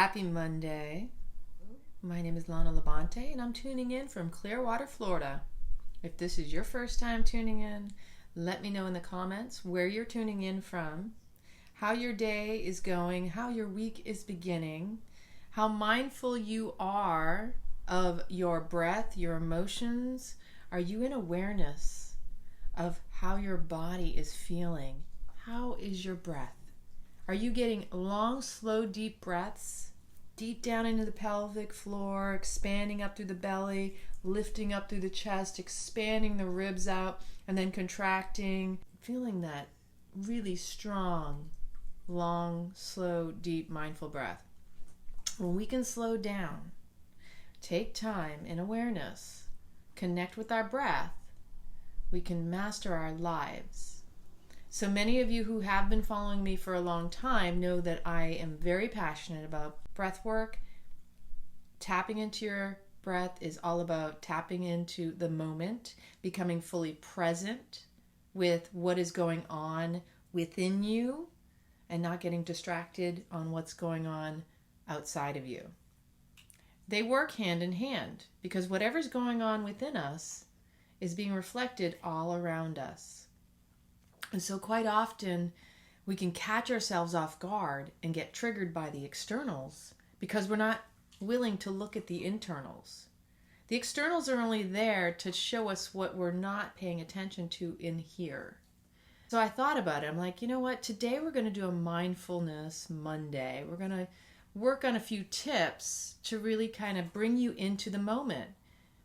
Happy Monday. My name is Lana Labonte and I'm tuning in from Clearwater, Florida. If this is your first time tuning in, let me know in the comments where you're tuning in from, how your day is going, how your week is beginning, how mindful you are of your breath, your emotions. Are you in awareness of how your body is feeling? How is your breath? Are you getting long, slow, deep breaths, deep down into the pelvic floor, expanding up through the belly, lifting up through the chest, expanding the ribs out, and then contracting, feeling that really strong, long, slow, deep, mindful breath? When we can slow down, take time in awareness, connect with our breath, we can master our lives. So many of you who have been following me for a long time know that I am very passionate about breath work. Tapping into your breath is all about tapping into the moment, becoming fully present with what is going on within you and not getting distracted on what's going on outside of you. They work hand in hand because whatever's going on within us is being reflected all around us. And so quite often we can catch ourselves off guard and get triggered by the externals because we're not willing to look at the internals. The externals are only there to show us what we're not paying attention to in here. So I thought about it. I'm like, you know what? Today we're going to do a Mindfulness Monday. We're going to work on a few tips to really kind of bring you into the moment.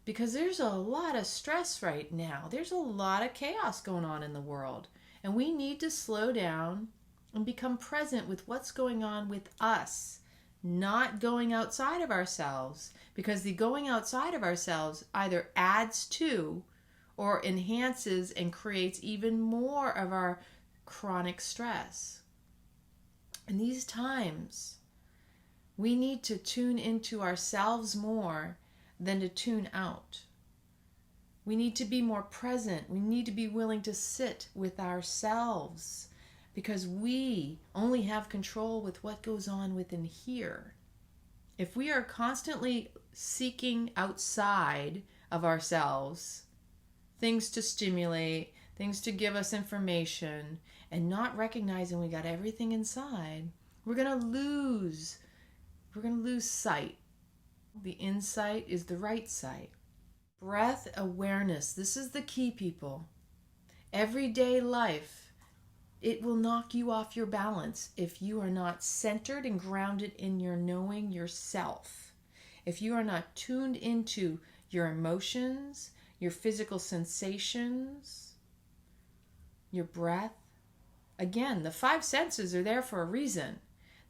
Because there's a lot of stress right now. There's a lot of chaos going on in the world. And we need to slow down and become present with what's going on with us, not going outside of ourselves. Because the going outside of ourselves either adds to or enhances and creates even more of our chronic stress. In these times, we need to tune into ourselves more than to tune out. We need to be more present. We need to be willing to sit with ourselves because we only have control with what goes on within here. If we are constantly seeking outside of ourselves things to stimulate, things to give us information, and not recognizing we got everything inside, we're going to lose sight. The insight is the right sight. Breath awareness. This is the key, people. Everyday life, it will knock you off your balance if you are not centered and grounded in your knowing yourself. If you are not tuned into your emotions, your physical sensations, your breath. Again, the five senses are there for a reason.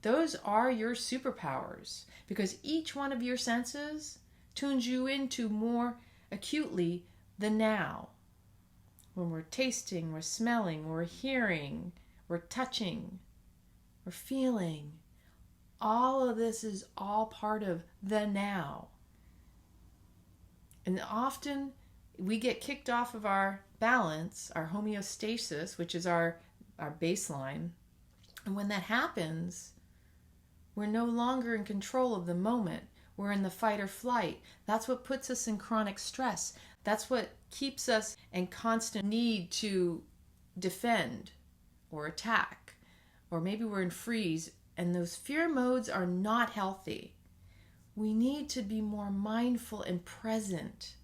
Those are your superpowers because each one of your senses tunes you into more acutely the now. When we're tasting, we're smelling, we're hearing, we're touching, we're feeling. All of this is all part of the now. And often we get kicked off of our balance, our homeostasis, which is our baseline. And when that happens, we're no longer in control of the moment. We're in the fight or flight. That's what puts us in chronic stress. That's what keeps us in constant need to defend or attack. Or maybe we're in freeze, and those fear modes are not healthy. We need to be more mindful and present.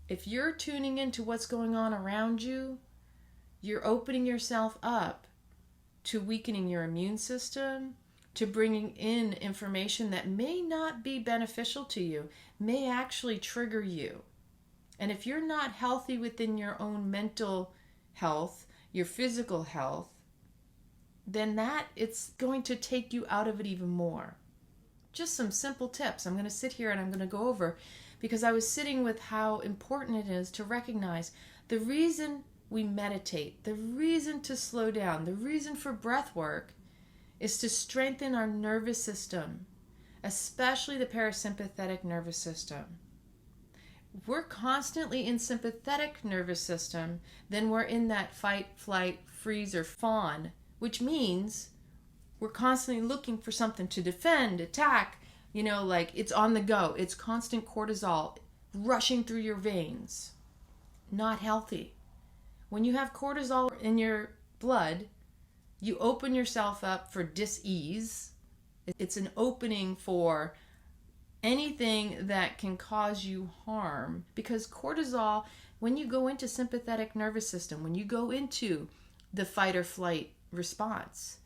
If you're tuning into what's going on around you, you're opening yourself up to weakening your immune system, to bringing in information that may not be beneficial to you, may actually trigger you. And if you're not healthy within your own mental health, your physical health, then it's going to take you out of it even more. Just some simple tips I'm going to sit here and I'm going to go over because I was sitting with how important it is to recognize the reason we meditate, the reason to slow down, the reason for breath work is to strengthen our nervous system, especially the parasympathetic nervous system. If we're constantly in sympathetic nervous system, then we're in that fight, flight, freeze, or fawn, which means we're constantly looking for something to defend, attack, like it's on the go. It's constant cortisol rushing through your veins. Not healthy. When you have cortisol in your blood, you open yourself up for dis-ease. It's an opening for anything that can cause you harm, because cortisol, when you go into sympathetic nervous system, when you go into the fight or flight response,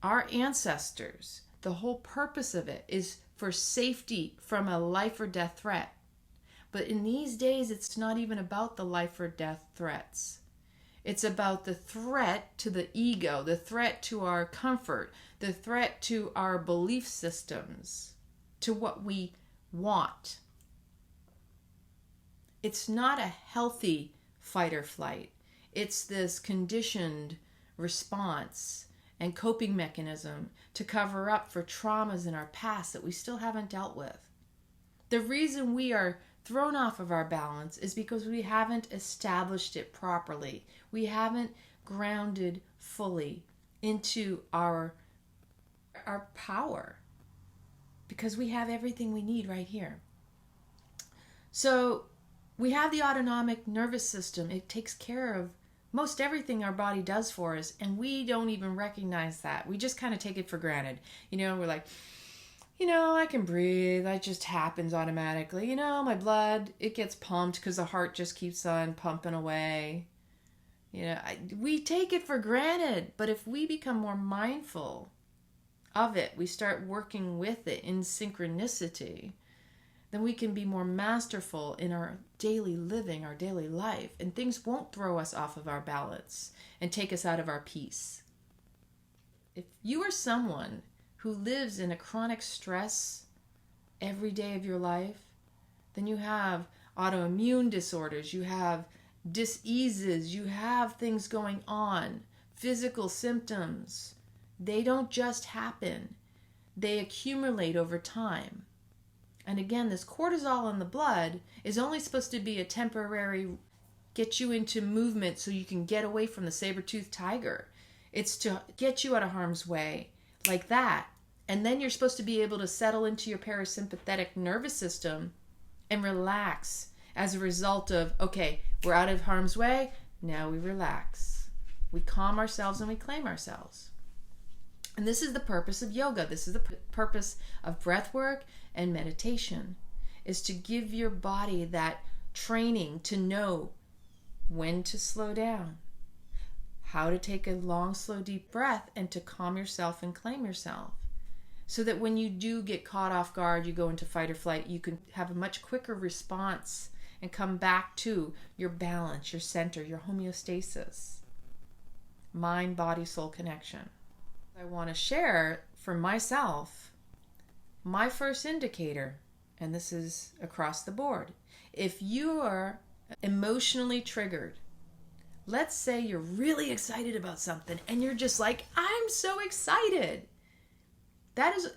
our ancestors, the whole purpose of it is for safety from a life or death threat. But in these days, it's not even about the life or death threats. It's about the threat to the ego, the threat to our comfort, the threat to our belief systems, to what we want. It's not a healthy fight or flight. It's this conditioned response and coping mechanism to cover up for traumas in our past that we still haven't dealt with. The reason we are thrown off of our balance is because we haven't established it properly. We haven't grounded fully into our power, because we have everything we need right here. So we have the autonomic nervous system. It takes care of most everything our body does for us, and we don't even recognize that. We just kind of take it for granted. We're like, I can breathe. That just happens automatically. My blood, it gets pumped because the heart just keeps on pumping away. We take it for granted. But if we become more mindful of it, we start working with it in synchronicity, then we can be more masterful in our daily living, our daily life, and things won't throw us off of our balance and take us out of our peace. If you are someone who lives in a chronic stress every day of your life, then you have autoimmune disorders, you have diseases, you have things going on, physical symptoms. They don't just happen. They accumulate over time. And again, this cortisol in the blood is only supposed to be a temporary, get you into movement so you can get away from the saber-toothed tiger. It's to get you out of harm's way, like that. And then you're supposed to be able to settle into your parasympathetic nervous system and relax as a result of, okay, we're out of harm's way, now we relax. We calm ourselves and we claim ourselves. And this is the purpose of yoga. This is the purpose of breath work and meditation, is to give your body that training to know when to slow down, how to take a long, slow, deep breath, and to calm yourself and claim yourself. So that when you do get caught off guard, you go into fight or flight, you can have a much quicker response and come back to your balance, your center, your homeostasis. Mind, body, soul connection. I want to share for myself my first indicator, and this is across the board. If you are emotionally triggered, let's say you're really excited about something and you're just like, I'm so excited. That is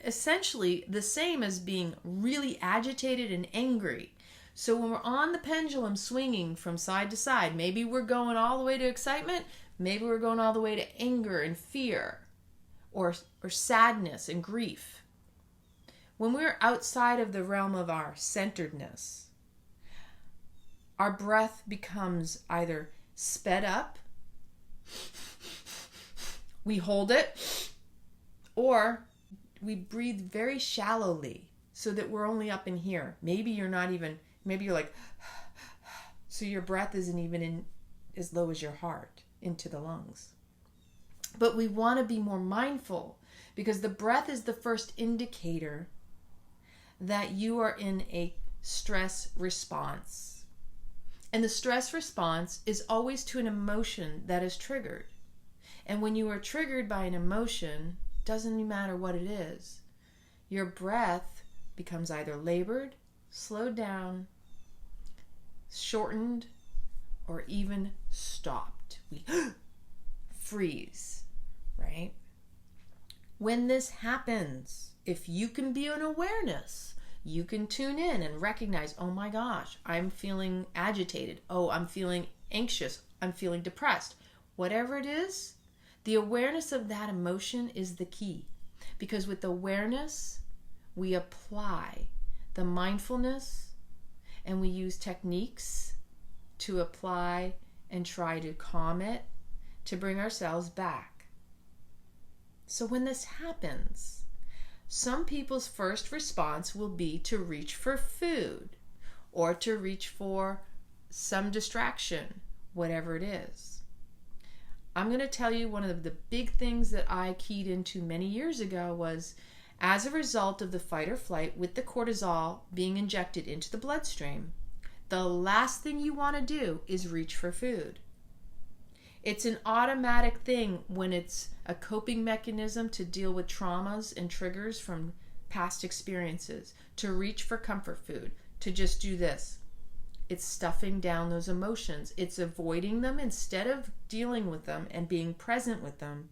essentially the same as being really agitated and angry. So when we're on the pendulum swinging from side to side, maybe we're going all the way to excitement, maybe we're going all the way to anger and fear, or sadness and grief. When we're outside of the realm of our centeredness, our breath becomes either sped up, we hold it, or we breathe very shallowly so that we're only up in here. Maybe you're like, so your breath isn't even in as low as your heart into the lungs. But we want to be more mindful, because the breath is the first indicator that you are in a stress response. And the stress response is always to an emotion that is triggered. And when you are triggered by an emotion, doesn't matter what it is, your breath becomes either labored, slowed down, shortened, or even stopped. We freeze, right? When this happens, if you can be in awareness, you can tune in and recognize, oh my gosh, I'm feeling agitated. Oh, I'm feeling anxious. I'm feeling depressed. Whatever it is, The awareness of that emotion is the key, because with awareness, we apply the mindfulness and we use techniques to apply and try to calm it, to bring ourselves back. So when this happens, some people's first response will be to reach for food or to reach for some distraction, whatever it is. I'm going to tell you one of the big things that I keyed into many years ago was, as a result of the fight or flight with the cortisol being injected into the bloodstream, the last thing you want to do is reach for food. It's an automatic thing when it's a coping mechanism to deal with traumas and triggers from past experiences, to reach for comfort food, to just do this. It's stuffing down those emotions. It's avoiding them instead of dealing with them and being present with them.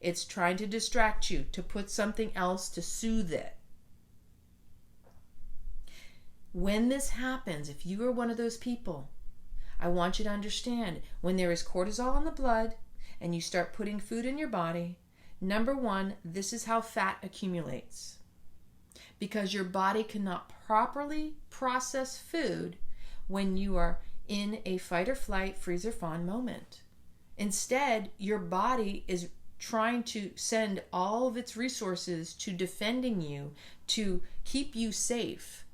It's trying to distract you, to put something else to soothe it. When this happens, if you are one of those people, I want you to understand, when there is cortisol in the blood and you start putting food in your body, number one, this is how fat accumulates. Because your body cannot properly process food when you are in a fight or flight, freeze or fawn moment. Instead, your body is trying to send all of its resources to defending you, to keep you safe.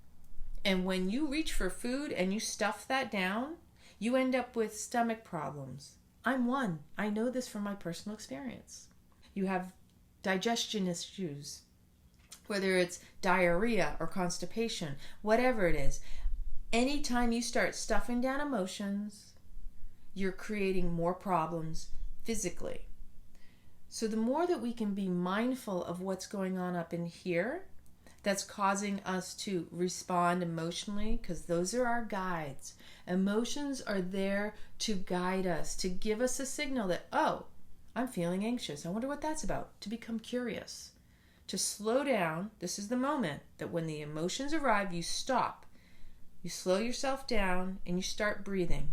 And when you reach for food and you stuff that down, you end up with stomach problems. I'm one. I know this from my personal experience. You have digestion issues, whether it's diarrhea or constipation, whatever it is. Anytime you start stuffing down emotions, you're creating more problems physically. So the more that we can be mindful of what's going on up in here that's causing us to respond emotionally, because those are our guides. Emotions are there to guide us, to give us a signal that, oh, I'm feeling anxious. I wonder what that's about. To become curious, to slow down. This is the moment that when the emotions arrive, you stop. You slow yourself down and you start breathing.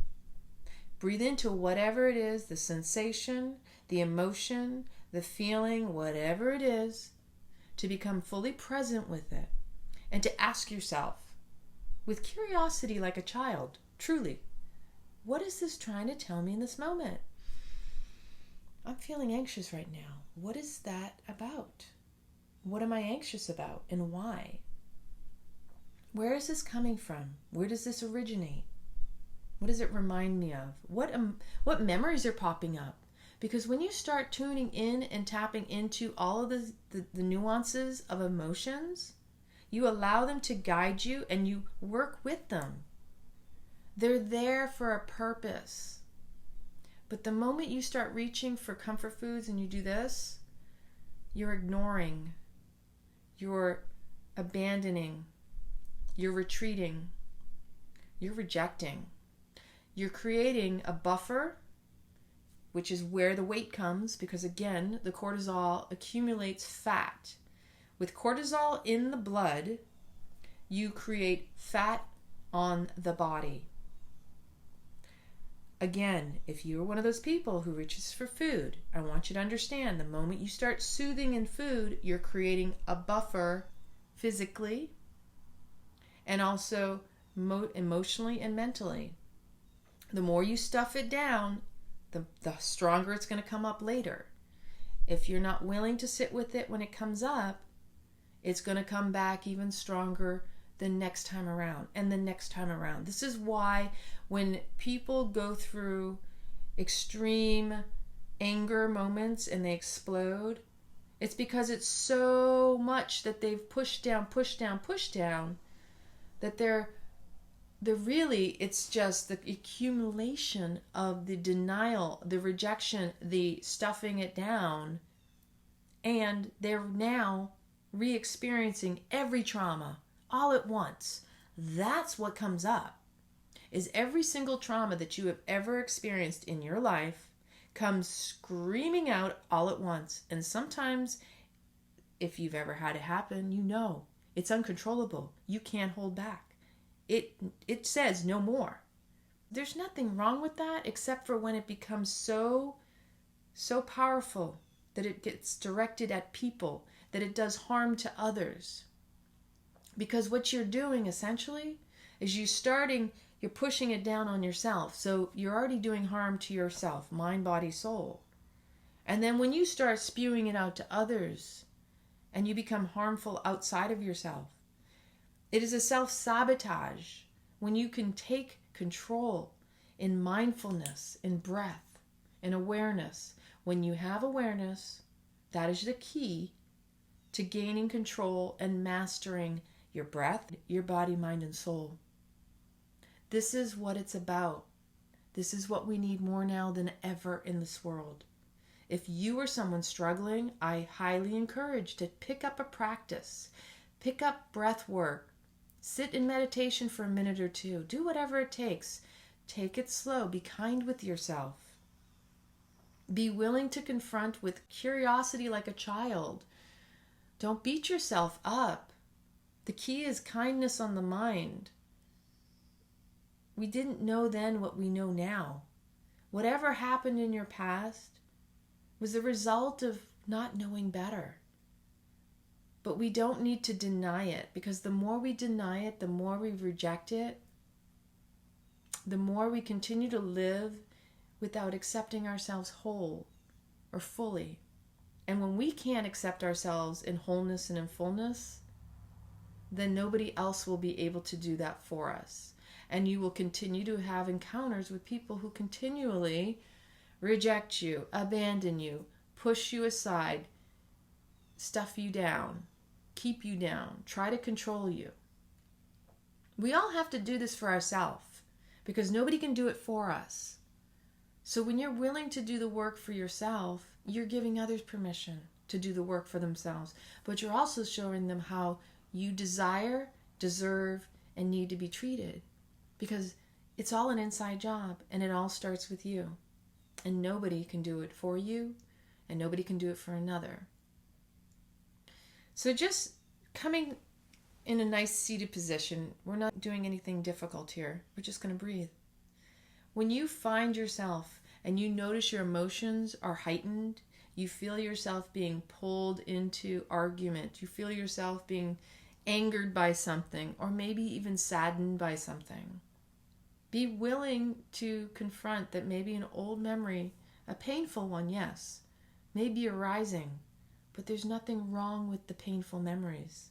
Breathe into whatever it is, the sensation, the emotion, the feeling, whatever it is, to become fully present with it, and to ask yourself, with curiosity like a child, truly, what is this trying to tell me in this moment? I'm feeling anxious right now. What is that about? What am I anxious about and why? Where is this coming from? Where does this originate? What does it remind me of? What memories are popping up? Because when you start tuning in and tapping into all of the nuances of emotions, you allow them to guide you and you work with them. They're there for a purpose. But the moment you start reaching for comfort foods and you do this, you're ignoring, you're abandoning, you're retreating, you're rejecting. You're creating a buffer, which is where the weight comes, because again, the cortisol accumulates fat. With cortisol in the blood, you create fat on the body. Again, if you're one of those people who reaches for food, I want you to understand the moment you start soothing in food, you're creating a buffer physically and also emotionally and mentally. The more you stuff it down, the stronger it's going to come up later. If you're not willing to sit with it when it comes up, it's going to come back even stronger the next time around and the next time around. This is why when people go through extreme anger moments and they explode, it's because it's so much that they've pushed down, that they're really, it's just the accumulation of the denial, the rejection, the stuffing it down, and they're now re-experiencing every trauma all at once. That's what comes up, is every single trauma that you have ever experienced in your life comes screaming out all at once. And sometimes, if you've ever had it happen, you know it's uncontrollable. You can't hold back. It says no more. There's nothing wrong with that except for when it becomes so so powerful that it gets directed at people, that it does harm to others. Because what you're doing essentially is you're pushing it down on yourself. So you're already doing harm to yourself, mind, body, soul. And then when you start spewing it out to others and you become harmful outside of yourself, it is a self-sabotage when you can take control in mindfulness, in breath, in awareness. When you have awareness, that is the key to gaining control and mastering your breath, your body, mind, and soul. This is what it's about. This is what we need more now than ever in this world. If you are someone struggling, I highly encourage to pick up a practice. Pick up breath work. Sit in meditation for a minute or two. Do whatever it takes. Take it slow. Be kind with yourself. Be willing to confront with curiosity like a child. Don't beat yourself up. The key is kindness on the mind. We didn't know then what we know now. Whatever happened in your past was a result of not knowing better. But we don't need to deny it, because the more we deny it, the more we reject it, the more we continue to live without accepting ourselves whole or fully. And when we can't accept ourselves in wholeness and in fullness, then nobody else will be able to do that for us. And you will continue to have encounters with people who continually reject you, abandon you, push you aside, stuff you down, keep you down, try to control you. We all have to do this for ourselves, because nobody can do it for us. So when you're willing to do the work for yourself, you're giving others permission to do the work for themselves. But you're also showing them how you desire, deserve, and need to be treated. Because it's all an inside job, and it all starts with you. And nobody can do it for you, and nobody can do it for another. So just coming in a nice seated position, we're not doing anything difficult here. We're just going to breathe. When you find yourself and you notice your emotions are heightened, you feel yourself being pulled into argument, you feel yourself being angered by something, or maybe even saddened by something, be willing to confront that maybe an old memory, a painful one, yes, may be arising, but there's nothing wrong with the painful memories.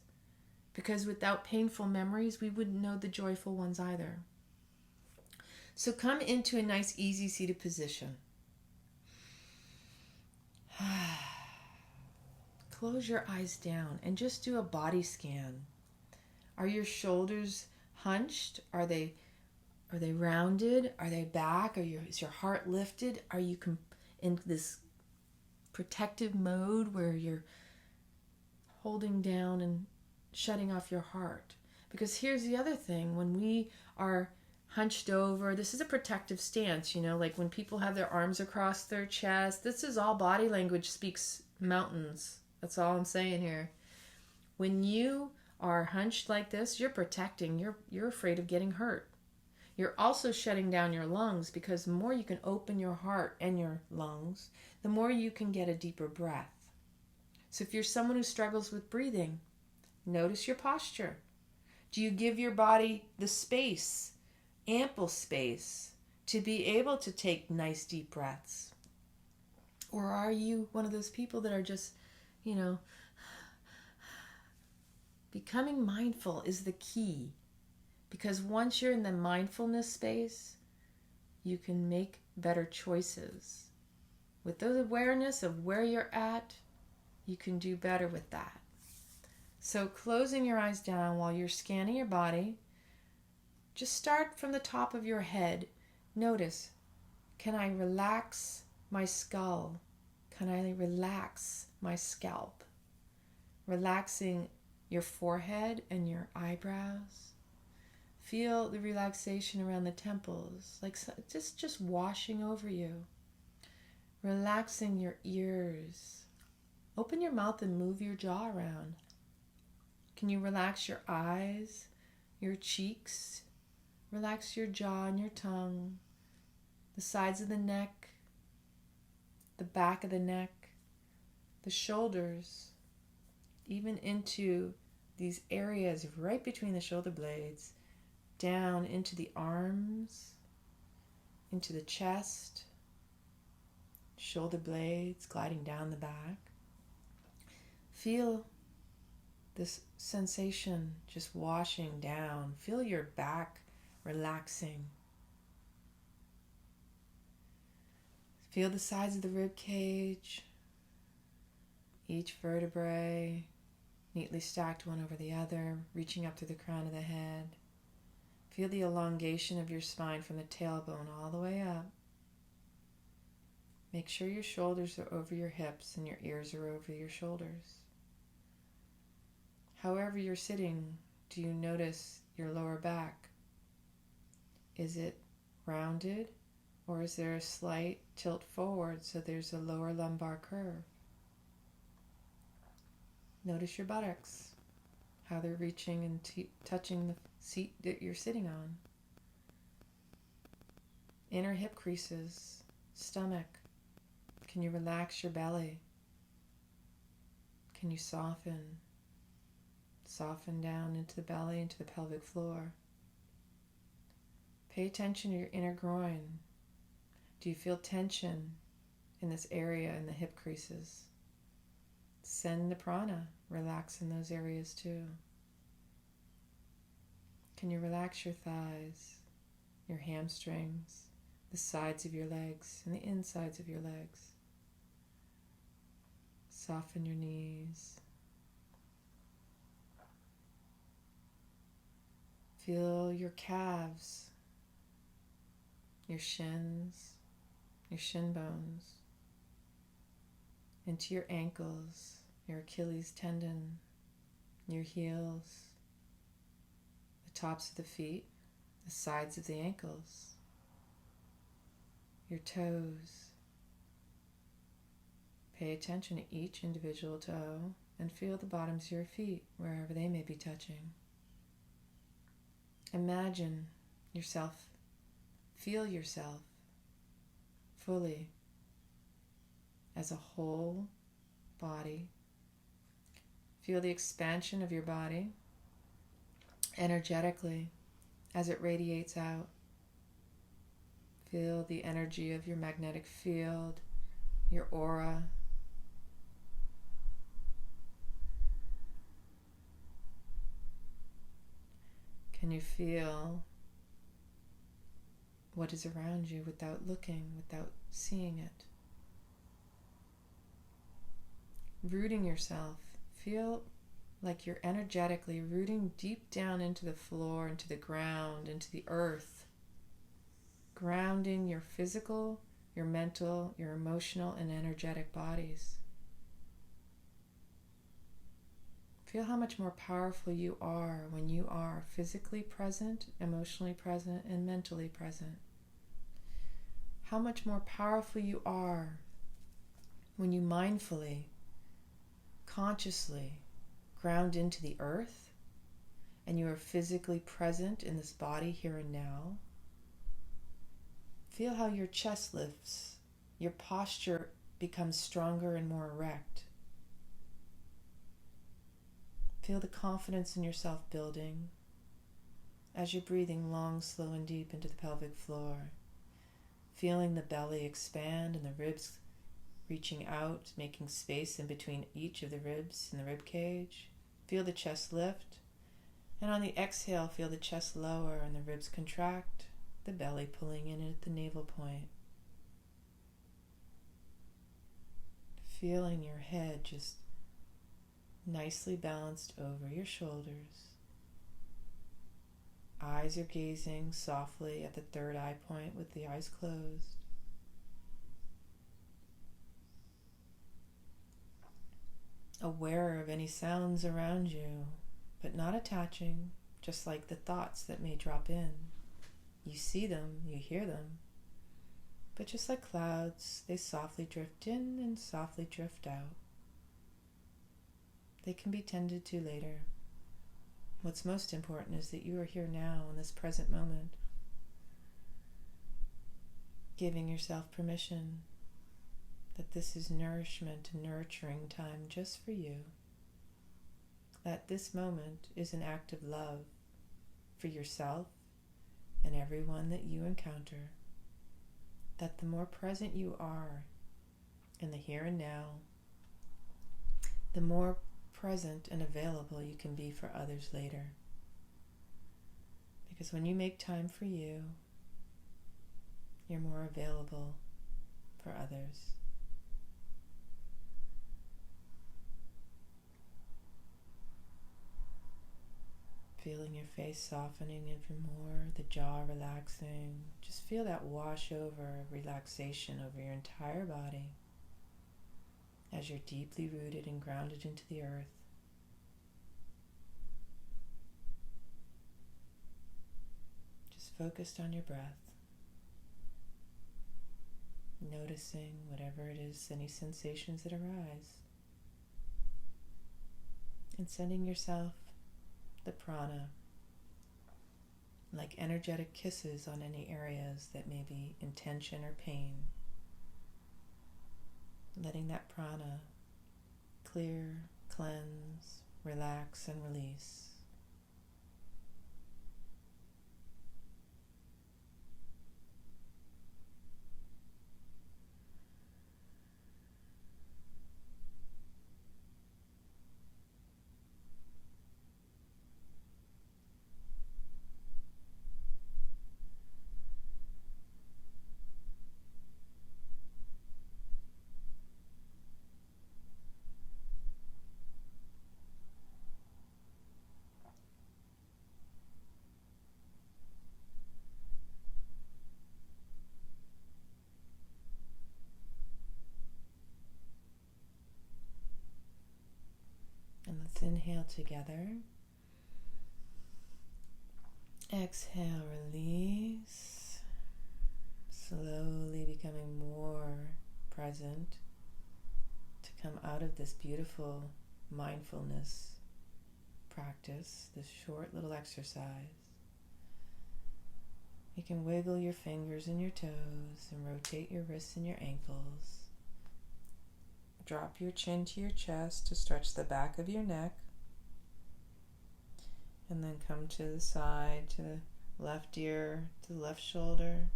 Because without painful memories, we wouldn't know the joyful ones either. So come into a nice, easy seated position. Close your eyes down and just do a body scan. Are your shoulders hunched? Are they rounded? Are they back? Is your heart lifted? Are you in this protective mode where you're holding down and shutting off your heart? Because here's the other thing. When we are hunched over, this is a protective stance, like when people have their arms across their chest. This is all body language speaks mountains. That's all I'm saying here. When you are hunched like this, you're protecting. You're afraid of getting hurt. You're also shutting down your lungs, because the more you can open your heart and your lungs, the more you can get a deeper breath. So if you're someone who struggles with breathing, notice your posture. Do you give your body the space, ample space, to be able to take nice deep breaths? Or are you one of those people that are just, becoming mindful is the key. Because once you're in the mindfulness space, you can make better choices. With the awareness of where you're at, you can do better with that. So closing your eyes down while you're scanning your body, just start from the top of your head. Notice, can I relax my skull? Can I relax my scalp? Relaxing your forehead and your eyebrows. Feel the relaxation around the temples, like just washing over you. Relaxing your ears. Open your mouth and move your jaw around. Can you relax your eyes, your cheeks? Relax your jaw and your tongue, the sides of the neck, the back of the neck, the shoulders, even into these areas right between the shoulder blades, down into the arms, into the chest, shoulder blades gliding down the back. Feel this sensation just washing down. Feel your back relaxing. Feel the sides of the rib cage, each vertebrae neatly stacked one over the other, reaching up to the crown of the head. Feel the elongation of your spine from the tailbone all the way up. Make sure your shoulders are over your hips and your ears are over your shoulders. However you're sitting, do you notice your lower back? Is it rounded, or is there a slight tilt forward so there's a lower lumbar curve? Notice your buttocks, how they're reaching and touching the seat that you're sitting on. Inner hip creases, stomach. Can you relax your belly? Can you soften down into the belly, into the pelvic floor? Pay attention to your inner groin. Do you feel tension in this area in the hip creases? Send the prana, relax in those areas too. Can you relax your thighs, your hamstrings, the sides of your legs, and the insides of your legs? Soften your knees. Feel your calves, your shins, your shin bones, into your ankles, your Achilles tendon, your heels, the tops of the feet, the sides of the ankles, your toes. Pay attention to each individual toe and feel the bottoms of your feet wherever they may be touching. Imagine yourself, feel yourself fully as a whole body. Feel the expansion of your body energetically as it radiates out. Feel the energy of your magnetic field, your aura. Can you feel what is around you without looking, without seeing it? Rooting yourself. Feel like you're energetically rooting deep down into the floor, into the ground, into the earth. Grounding your physical, your mental, your emotional, and energetic bodies. Feel how much more powerful you are when you are physically present, emotionally present, and mentally present. How much more powerful you are when you mindfully, consciously ground into the earth and you are physically present in this body here and now. Feel how your chest lifts, your posture becomes stronger and more erect. Feel the confidence in yourself building as you're breathing long, slow, and deep into the pelvic floor. Feeling the belly expand and the ribs reaching out, making space in between each of the ribs in the rib cage. Feel the chest lift, and on the exhale, feel the chest lower and the ribs contract, the belly pulling in at the navel point. Feeling your head just nicely balanced over your shoulders. Eyes are gazing softly at the third eye point with the eyes closed. Aware of any sounds around you, but not attaching, just like the thoughts that may drop in. You see them, you hear them, but just like clouds, they softly drift in and softly drift out. They can be tended to later. What's most important is that you are here now in this present moment, giving yourself permission that this is nourishment and nurturing time just for you. That this moment is an act of love for yourself and everyone that you encounter. That the more present you are in the here and now, the more present and available you can be for others later. Because when you make time for you, you're more available for others. Feeling your face softening even more, the jaw relaxing. Just feel that wash over relaxation over your entire body as you're deeply rooted and grounded into the earth. Just focused on your breath. Noticing whatever it is, any sensations that arise. And sending yourself the prana, like energetic kisses on any areas that may be in tension or pain. Letting that prana clear, cleanse, relax, and release. And let's inhale together. Exhale, release. Slowly becoming more present to come out of this beautiful mindfulness practice, this short little exercise. You can wiggle your fingers and your toes and rotate your wrists and your ankles. Drop your chin to your chest to stretch the back of your neck. And then come to the side, to the left ear, to the left shoulder.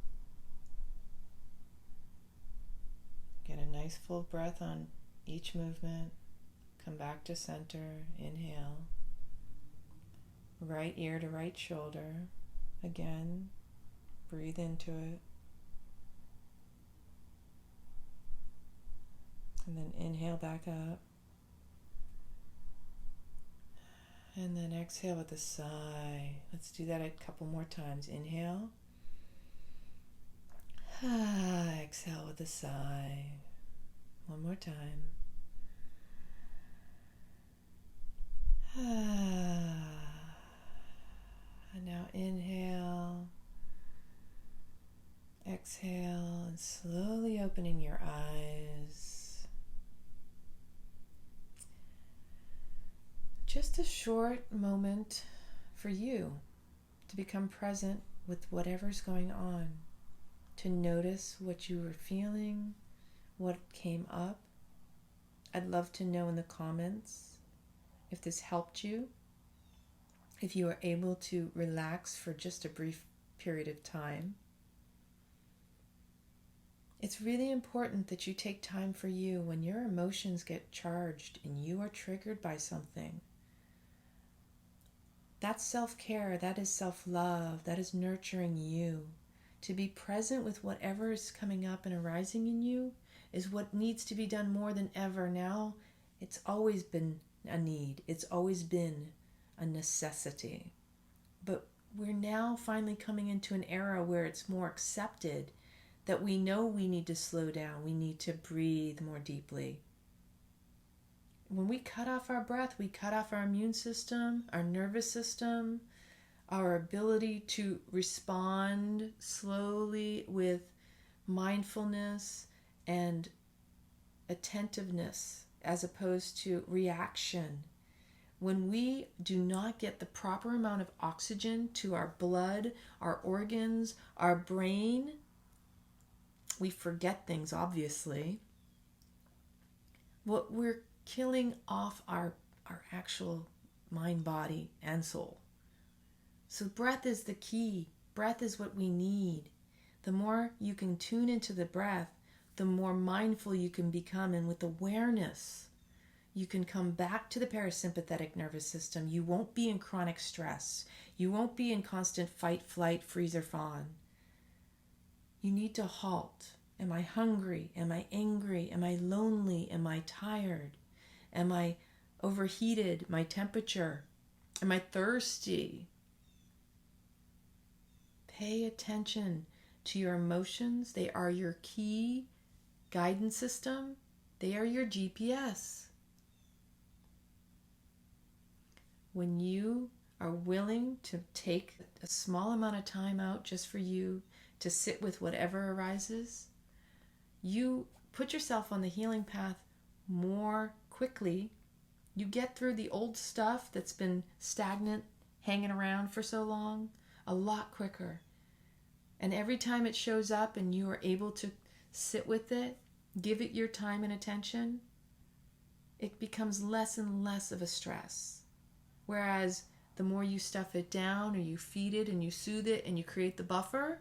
Get a nice full breath on each movement. Come back to center. Inhale. Right ear to right shoulder. Again, breathe into it. And then inhale back up. And then exhale with a sigh. Let's do that a couple more times. Inhale. Exhale with a sigh. One more time. And now inhale. Exhale, and slowly opening your eyes. Just a short moment for you to become present with whatever's going on, to notice what you were feeling, what came up. I'd love to know in the comments if this helped you, if you were able to relax for just a brief period of time. It's really important that you take time for you when your emotions get charged and you are triggered by something. That's self-care, that is self-love, that is nurturing you. To be present with whatever is coming up and arising in you is what needs to be done more than ever now. It's always been a need. It's always been a necessity. But we're now finally coming into an era where it's more accepted that we know we need to slow down. We need to breathe more deeply. When we cut off our breath, we cut off our immune system, our nervous system, our ability to respond slowly with mindfulness and attentiveness as opposed to reaction. When we do not get the proper amount of oxygen to our blood, our organs, our brain, we forget things, obviously. What we're killing off our actual mind, body, and soul. So breath is the key. Breath is what we need. The more you can tune into the breath, the more mindful you can become, and with awareness, you can come back to the parasympathetic nervous system. You won't be in chronic stress. You won't be in constant fight, flight, freeze, or fawn. You need to halt. Am I hungry? Am I angry? Am I lonely? Am I tired? Am I overheated? My temperature? Am I thirsty? Pay attention to your emotions. They are your key guidance system. They are your GPS. When you are willing to take a small amount of time out just for you to sit with whatever arises, you put yourself on the healing path more quickly. You get through the old stuff that's been stagnant, hanging around for so long, a lot quicker. And every time it shows up and you are able to sit with it, give it your time and attention, it becomes less and less of a stress. Whereas the more you stuff it down, or you feed it and you soothe it and you create the buffer,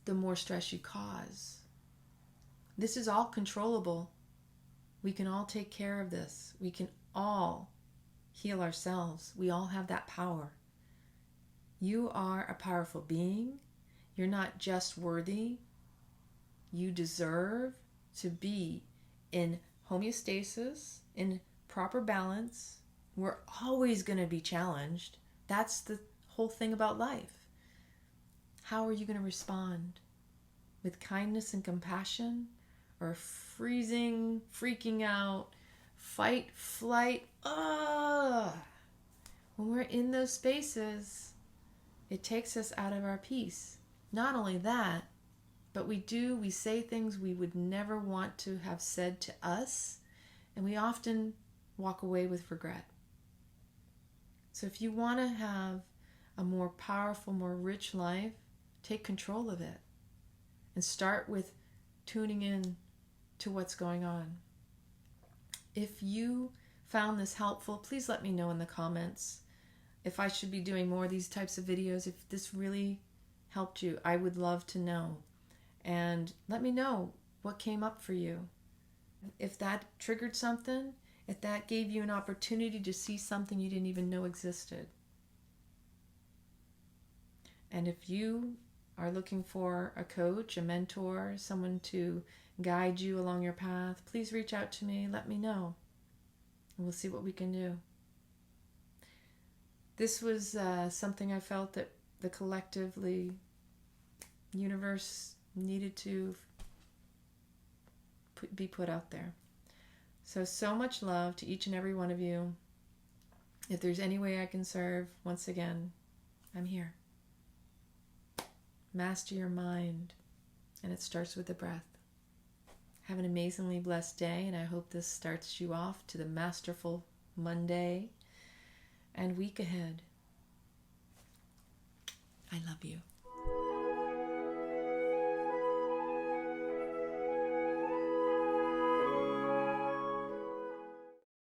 the more stress you cause. This is all controllable. We can all take care of this. We can all heal ourselves. We all have that power. You are a powerful being. You're not just worthy. You deserve to be in homeostasis, in proper balance. We're always going to be challenged. That's the whole thing about life. How are you going to respond? With kindness and compassion, or freezing, freaking out, fight, flight? When we're in those spaces, it takes us out of our peace. Not only that, but we say things we would never want to have said to us, and we often walk away with regret. So if you want to have a more powerful, more rich life, take control of it and start with tuning in to what's going on. If you found this helpful, please let me know in the comments if I should be doing more of these types of videos. If this really helped you, I would love to know. And let me know what came up for you. If that triggered something, if that gave you an opportunity to see something you didn't even know existed. And if you are looking for a coach, a mentor, someone to guide you along your path, please reach out to me. Let me know. And we'll see what we can do. This was something I felt that the collectively universe needed to be put out there. So much love to each and every one of you. If there's any way I can serve, once again, I'm here. Master your mind, and it starts with the breath. Have an amazingly blessed day, and I hope this starts you off to the masterful Monday and week ahead. I love you.